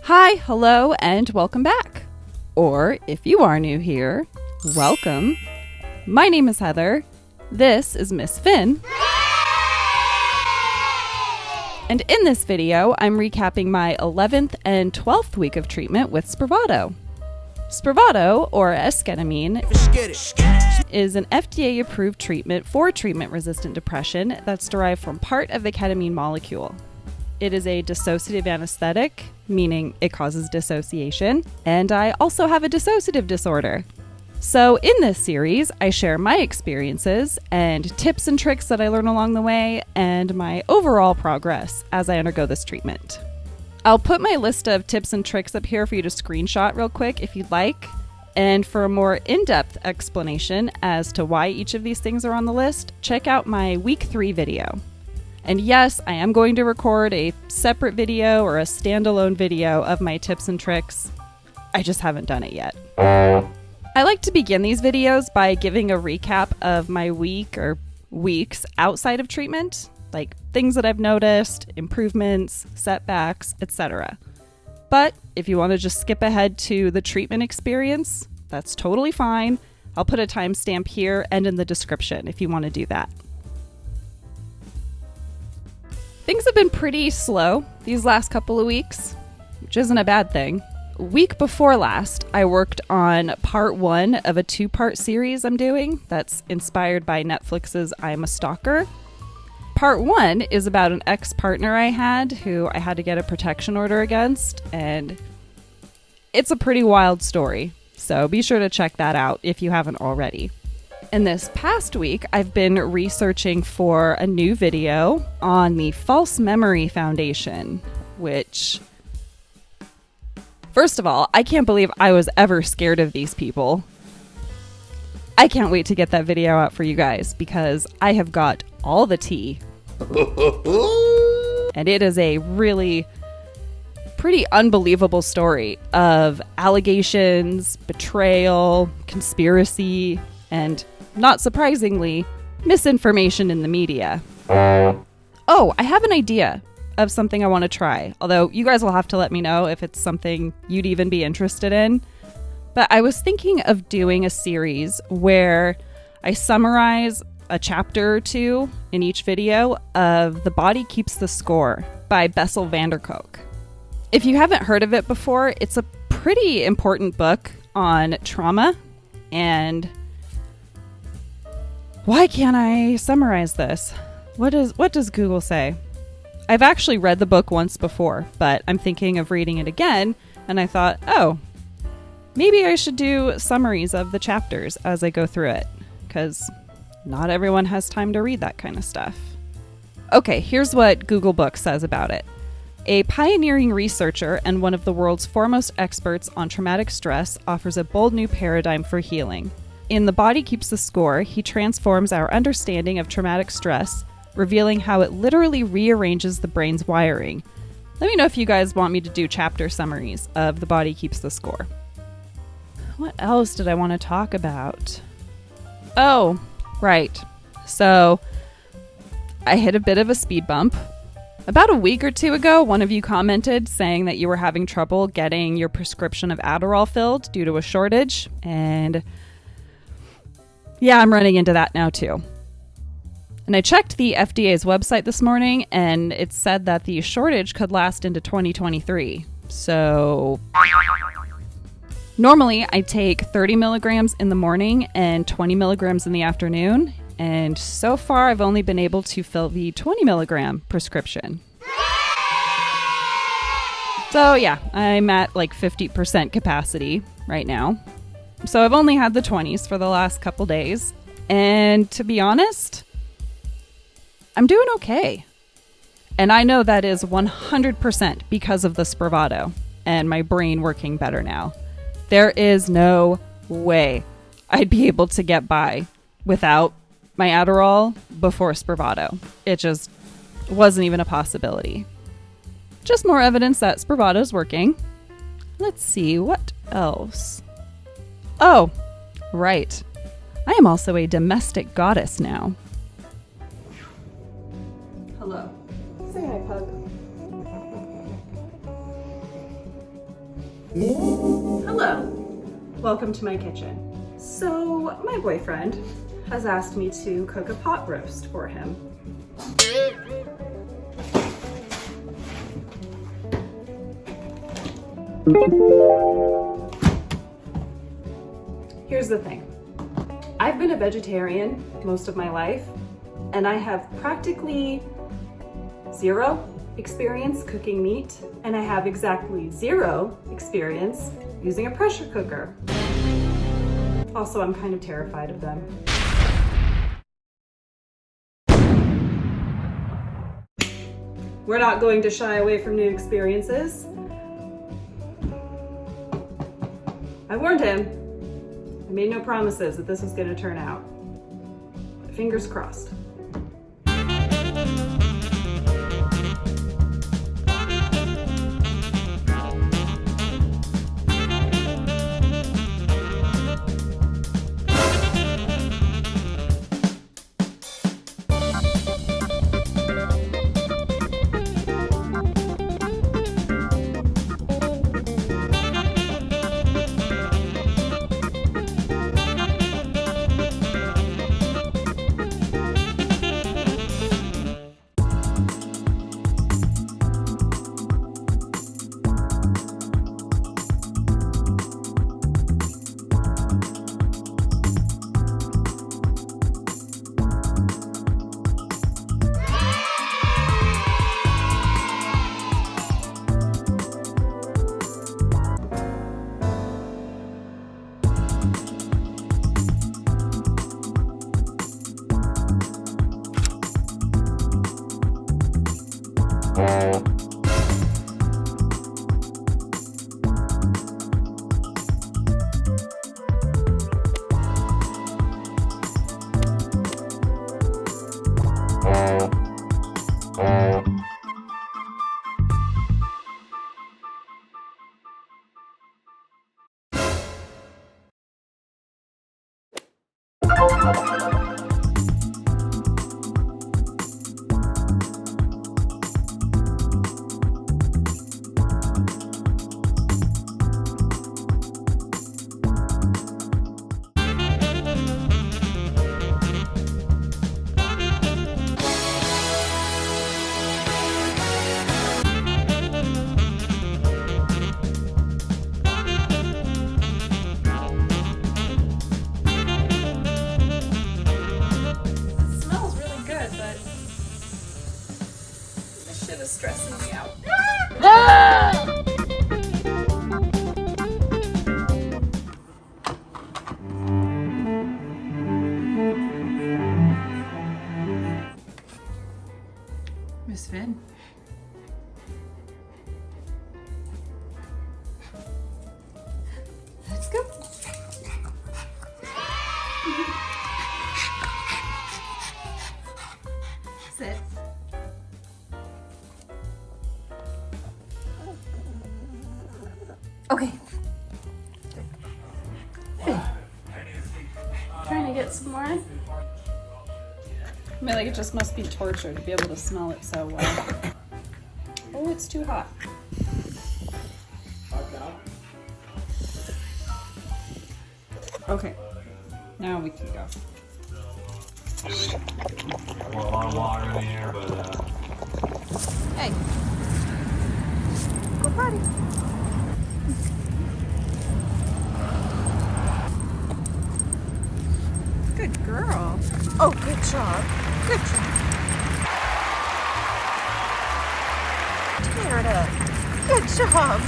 Hi, hello, and welcome back. Or if you are new here, welcome. My name is Heather. This is Miss Finn. And in this video, I'm recapping my 11th and 12th week of treatment with Spravato. Spravato, or esketamine, is an FDA-approved treatment for treatment-resistant depression that's derived from part of the ketamine molecule. It is a dissociative anesthetic, meaning it causes dissociation, and I also have a dissociative disorder. So in this series, I share my experiences and tips and tricks that I learn along the way and my overall progress as I undergo this treatment. I'll put my list of tips and tricks up here for you to screenshot real quick if you'd like. And for a more in-depth explanation as to why each of these things are on the list, check out my week 3 video. And yes, I am going to record a separate video or a standalone video of my tips and tricks. I just haven't done it yet. I like to begin these videos by giving a recap of my week or weeks outside of treatment, like things that I've noticed, improvements, setbacks, etc. But if you want to just skip ahead to the treatment experience, that's totally fine. I'll put a timestamp here and in the description if you want to do that. Things have been pretty slow these last couple of weeks, which isn't a bad thing. Week before last, I worked on part 1 of a 2-part series I'm doing that's inspired by Netflix's I'm a Stalker. Part 1 is about an ex-partner I had who I had to get a protection order against, and it's a pretty wild story, so be sure to check that out if you haven't already. And this past week, I've been researching for a new video on the False Memory Foundation, which, first of all, I can't believe I was ever scared of these people. I can't wait to get that video out for you guys because I have got all the tea. And it is a really pretty unbelievable story of allegations, betrayal, conspiracy, and not surprisingly, misinformation in the media. Oh, I have an idea of something I want to try, although you guys will have to let me know if it's something you'd even be interested in. But I was thinking of doing a series where I summarize a chapter or two in each video of The Body Keeps the Score by Bessel van der Kolk. If you haven't heard of it before, it's a pretty important book on trauma, and why can't I summarize this? What does Google say? I've actually read the book once before, but I'm thinking of reading it again, and I thought, oh, maybe I should do summaries of the chapters as I go through it, because not everyone has time to read that kind of stuff. Okay, here's what Google Books says about it. A pioneering researcher and one of the world's foremost experts on traumatic stress offers a bold new paradigm for healing. In The Body Keeps the Score, he transforms our understanding of traumatic stress, revealing how it literally rearranges the brain's wiring. Let me know if you guys want me to do chapter summaries of The Body Keeps the Score. What else did I want to talk about? Oh, right. So, I hit a bit of a speed bump. About a week or 2 ago, one of you commented saying that you were having trouble getting your prescription of Adderall filled due to a shortage, and yeah, I'm running into that now too. And I checked the FDA's website this morning, and it said that the shortage could last into 2023. So normally I take 30 milligrams in the morning and 20 milligrams in the afternoon. And so far I've only been able to fill the 20 milligram prescription. So yeah, I'm at like 50% capacity right now. So I've only had the 20s for the last couple days. And to be honest, I'm doing okay. And I know that is 100% because of the Spravato and my brain working better now. There is no way I'd be able to get by without my Adderall before Spravato. It just wasn't even a possibility. Just more evidence that Spravato's working. Let's see, what else? Oh, right. I am also a domestic goddess now. Hello. Say hi, Pug. Hello, welcome to my kitchen. So my boyfriend has asked me to cook a pot roast for him. Here's the thing. I've been a vegetarian most of my life, and I have practically zero experience cooking meat, and I have exactly zero experience using a pressure cooker. Also, I'm kind of terrified of them. We're not going to shy away from new experiences. I warned him. I made no promises that this was going to turn out. But fingers crossed. Stressing me out. Miss Finn. Let's go. Sit. Okay. Finn. Trying to get some more. I mean, like, it just must be torture to be able to smell it so well. Oh, it's too hot. Okay, now we can go. Well, a lot of water in the air, but Hey, go potty. Good girl. Oh, good job. Good job. Tear it up. Good job.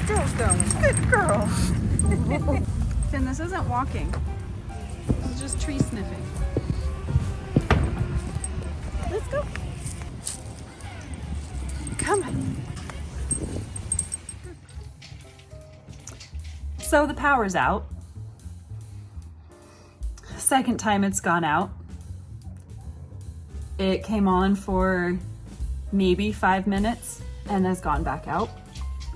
Still going. Good girl. Finn, this isn't walking. This is just tree sniffing. Let's go. Come on. So the power's out. Second time it's gone out. It came on for maybe 5 minutes and has gone back out.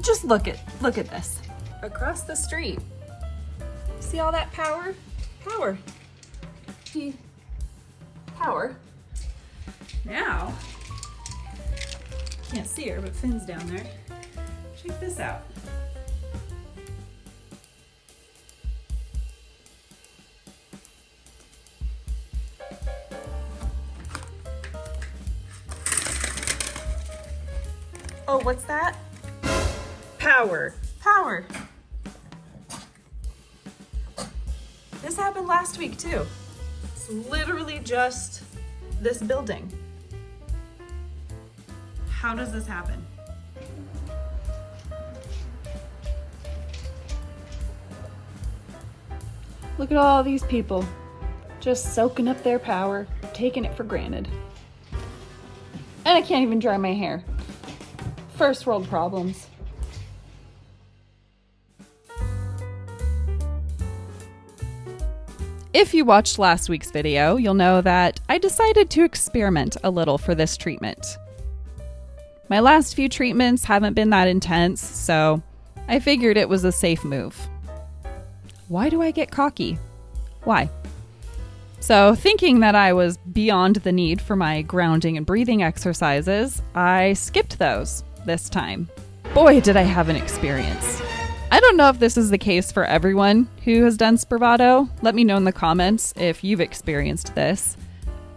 Just look at this. Across the street. See all that power? Power. Power. Now, Can't see her, but Finn's down there. Check this out. Oh, what's that? Power. Power. This happened last week too. It's literally just this building. How does this happen? Look at all these people just soaking up their power, taking it for granted. And I can't even dry my hair. First world problems. If you watched last week's video, you'll know that I decided to experiment a little for this treatment. My last few treatments haven't been that intense, so I figured it was a safe move. Why do I get cocky? Why? So, thinking that I was beyond the need for my grounding and breathing exercises, I skipped those this time. Boy, did I have an experience. I don't know if this is the case for everyone who has done Spravato. Let me know in the comments if you've experienced this.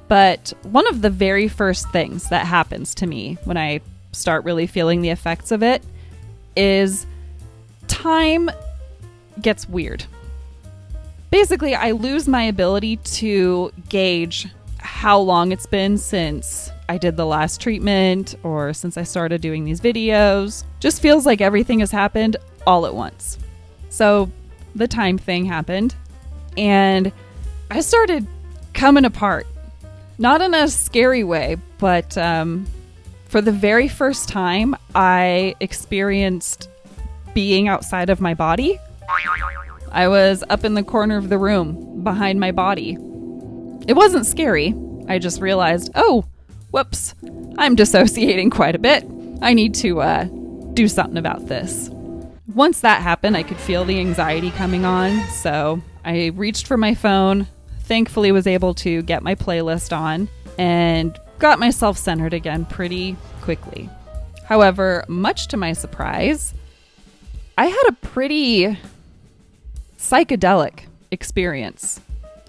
But one of the very first things that happens to me when I start really feeling the effects of it is time gets weird. Basically, I lose my ability to gauge how long it's been since I did the last treatment or since I started doing these videos. Just feels like everything has happened all at once. So the time thing happened and I started coming apart. Not in a scary way, but for the very first time, I experienced being outside of my body. I was up in the corner of the room behind my body. It wasn't scary. I just realized, oh, whoops, I'm dissociating quite a bit. I need to do something about this. Once that happened, I could feel the anxiety coming on, so I reached for my phone, thankfully was able to get my playlist on, and got myself centered again pretty quickly. However, much to my surprise, I had a pretty psychedelic experience.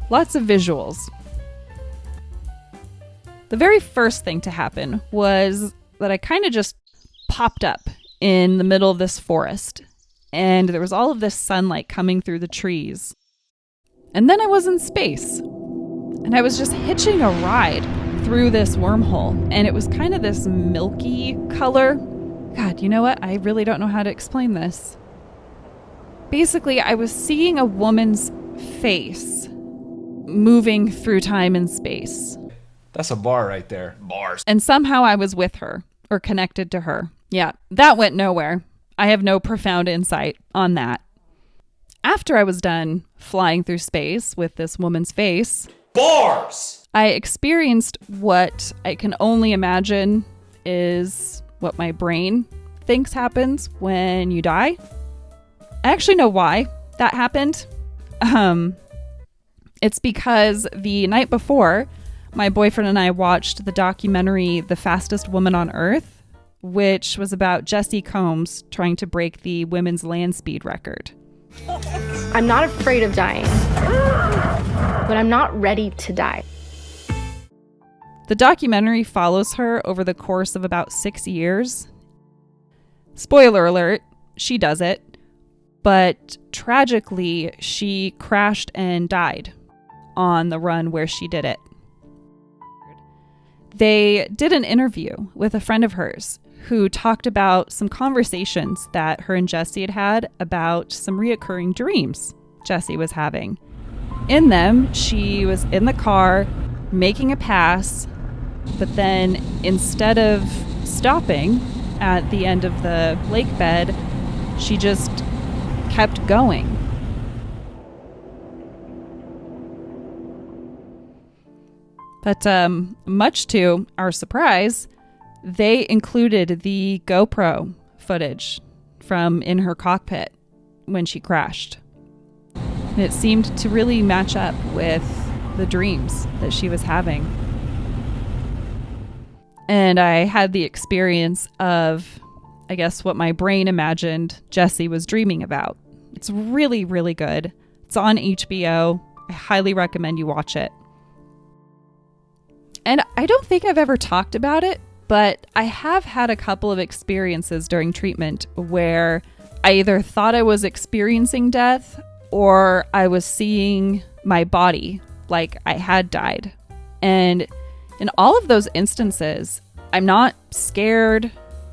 Lots of visuals. The very first thing to happen was that I kind of just popped up in the middle of this forest, and there was all of this sunlight coming through the trees. And then I was in space, and I was just hitching a ride through this wormhole, and it was kind of this milky color. God, you know what? I really don't know how to explain this. Basically, I was seeing a woman's face moving through time and space. That's a bar right there. Bars. And somehow I was with her or connected to her. Yeah, that went nowhere. I have no profound insight on that. After I was done flying through space with this woman's face, Bars! I experienced what I can only imagine is what my brain thinks happens when you die. I actually know why that happened. It's because the night before, my boyfriend and I watched the documentary The Fastest Woman on Earth, which was about Jessie Combs trying to break the women's land speed record. I'm not afraid of dying, but I'm not ready to die. The documentary follows her over the course of about 6 years. Spoiler alert, she does it. But tragically, she crashed and died on the run where she did it. They did an interview with a friend of hers who talked about some conversations that her and Jessie had had about some reoccurring dreams Jessie was having. In them, she was in the car making a pass, but then instead of stopping at the end of the lake bed, she just kept going. But much to our surprise, they included the GoPro footage from in her cockpit when she crashed. And it seemed to really match up with the dreams that she was having. And I had the experience of, I guess, what my brain imagined Jesse was dreaming about. It's really, really good. It's on HBO. I highly recommend you watch it. And I don't think I've ever talked about it, but I have had a couple of experiences during treatment where I either thought I was experiencing death or I was seeing my body like I had died. And in all of those instances, I'm not scared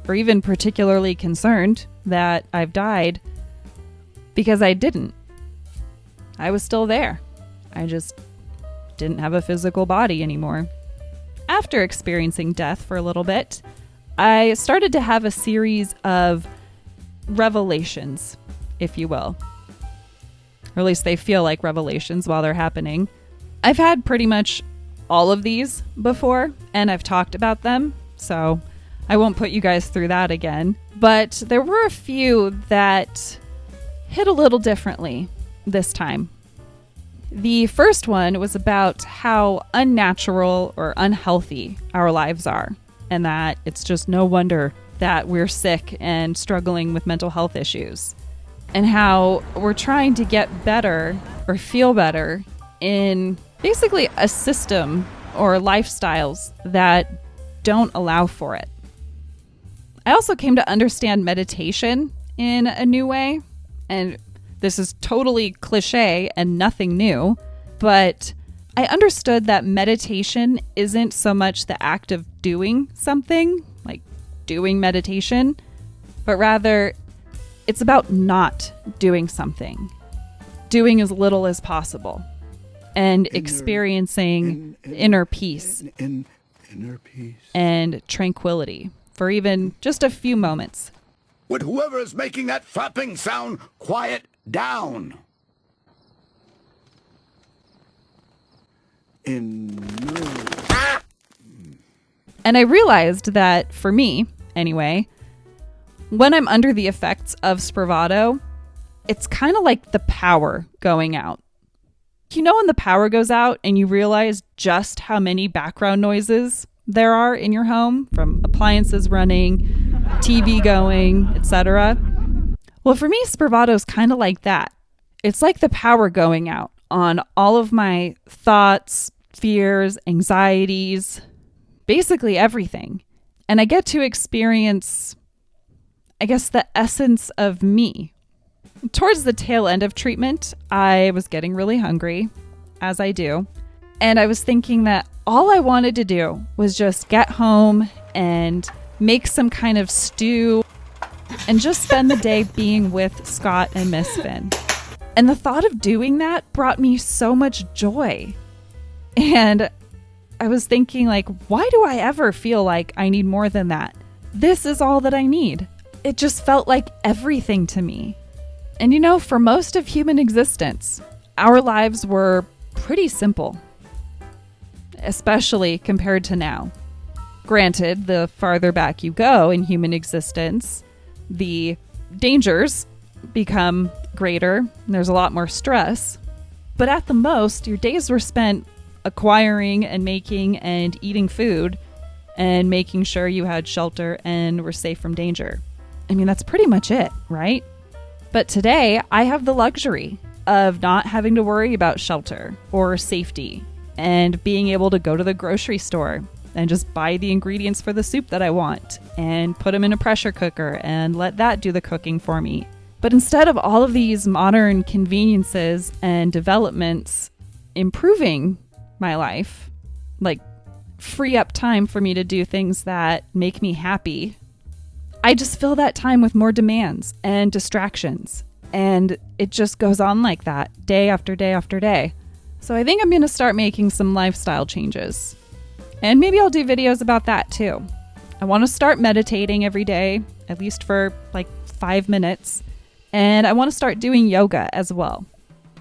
or even particularly concerned that I've died because I didn't. I was still there. I just didn't have a physical body anymore. After experiencing death for a little bit, I started to have a series of revelations, if you will. Or at least they feel like revelations while they're happening. I've had pretty much all of these before, and I've talked about them, so I won't put you guys through that again. But there were a few that hit a little differently this time. The first one was about how unnatural or unhealthy our lives are, and that it's just no wonder that we're sick and struggling with mental health issues, and how we're trying to get better or feel better in basically a system or lifestyles that don't allow for it. I also came to understand meditation in a new way, and this is totally cliche and nothing new, but I understood that meditation isn't so much the act of doing something, like doing meditation, but rather it's about not doing something, doing as little as possible, and experiencing inner peace and tranquility for even just a few moments. Would whoever is making that flapping sound quiet down? And I realized that for me, anyway, when I'm under the effects of Spravato, it's kind of like the power going out. You know when the power goes out and you realize just how many background noises there are in your home, from appliances running, TV going, etc.? Well, for me, Spravato's kind of like that. It's like the power going out on all of my thoughts, fears, anxieties, basically everything. And I get to experience, I guess, the essence of me. Towards the tail end of treatment, I was getting really hungry, as I do. And I was thinking that all I wanted to do was just get home and make some kind of stew and just spend the day being with Scott and Miss Finn. And the thought of doing that brought me so much joy. And I was thinking, like, why do I ever feel like I need more than that? This is all that I need. It just felt like everything to me. And you know, for most of human existence, our lives were pretty simple, especially compared to now. Granted, the farther back you go in human existence, the dangers become greater. There's a lot more stress. But at the most, your days were spent acquiring and making and eating food and making sure you had shelter and were safe from danger. I mean, that's pretty much it, right? But today, I have the luxury of not having to worry about shelter or safety and being able to go to the grocery store and just buy the ingredients for the soup that I want and put them in a pressure cooker and let that do the cooking for me. But instead of all of these modern conveniences and developments improving my life, like free up time for me to do things that make me happy, I just fill that time with more demands and distractions. And it just goes on like that day after day after day. So I think I'm going to start making some lifestyle changes. And maybe I'll do videos about that too. I want to start meditating every day, at least for like 5 minutes. And I want to start doing yoga as well.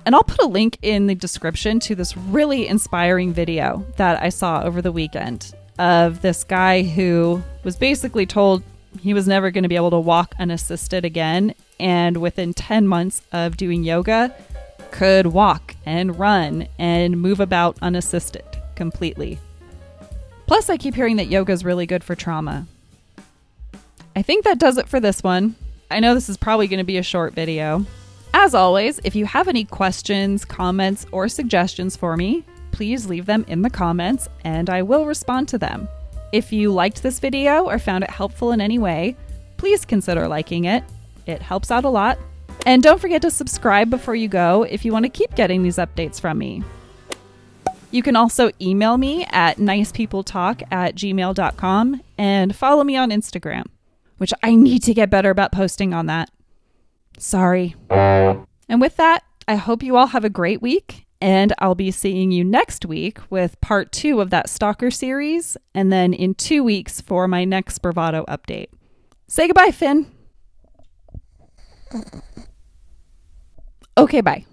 And I'll put a link in the description to this really inspiring video that I saw over the weekend of this guy who was basically told he was never going to be able to walk unassisted again. And within 10 months of doing yoga, could walk and run and move about unassisted completely. Plus, I keep hearing that yoga is really good for trauma. I think that does it for this one. I know this is probably going to be a short video. As always, if you have any questions, comments, or suggestions for me, please leave them in the comments and I will respond to them. If you liked this video or found it helpful in any way, please consider liking it. It helps out a lot. And don't forget to subscribe before you go if you want to keep getting these updates from me. You can also email me at nicepeopletalk@gmail.com and follow me on Instagram, which I need to get better about posting on that. Sorry. And with that, I hope you all have a great week, and I'll be seeing you next week with part 2 of that Stalker series, and then in 2 weeks for my next Spravato update. Say goodbye, Finn. Okay, bye.